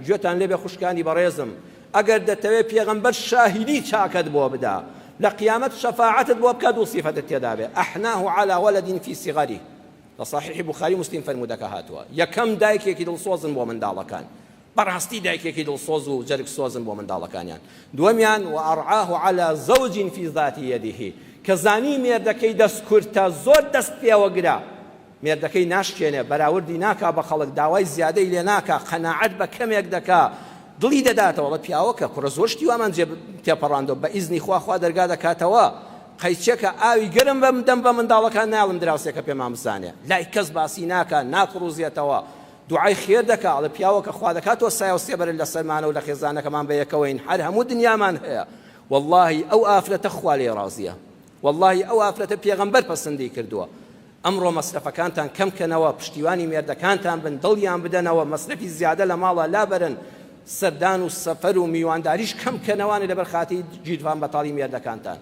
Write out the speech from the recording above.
گوێتان لێبێ خوشکانی بەڕێزم ئەگەر دەتەوێت پێغەمبەر شاهیدی چاکت بۆ بدا لە قیامەت شەفاعەتت بۆ بکات و سیفەتت تێدا بێ ئەحناه على ولد في صغره لە صحیح بوخاری مسلم فەرموودەکە هاتووە یەکەم دایکێکی دڵسۆزن بۆ منداڵەکان بەڕاستی دایکێکی دڵسۆز و جەرگ سۆزن بۆ منداڵەکانیان دووەمیان وأرعاه على زوج في ذات يده کە زانی مێردەکەی دەستکورتە زۆر دەست پێوەگرە مێردەکەی ناشکێنێ بەراوردی ناکا بە خەڵک داوای زیادەی لێ ناکا قەناعەت بە کەمێک دەکا دڵی دەداتەوە بە پیاوەکە کوڕە زۆر شتی وامان تێپەڕاندەوە بە ئیزنی خوا دەرگا دەکاتەوە قەیچێکە ئاوی گەرم بەم بە منداڵەکان ناڵم دراوسێکە پێمان بزانێ لای کەس باسی ناکە ناپڕوزێتەوە دوعای خێر دەکا ئەڵێ پیاوەکە خوا دەکاتەوە سایە و سێبەر لە سەرمانە و لە خێزانەکەمان بە یەکەوەین هەر هەموو دنیامان هەیە واللهی ئەو ئافرەتە خوا لێ ڕازیە واللهی ئەو ئافرەتە پێغەمبەر پەسەندی کردووە ئەمڕۆ مەسرفەکانتان کەمکەنەوە پشتیوانی مێردەکانتان بن دڵیان بدەنەوە مەسرفی زیادە لە ماڵە لابەرن سەردان و سەفەر و میوانداریش کەمکەنەوانە لەبەر خاتی جیدوان بەتاڵی مێردەکانتان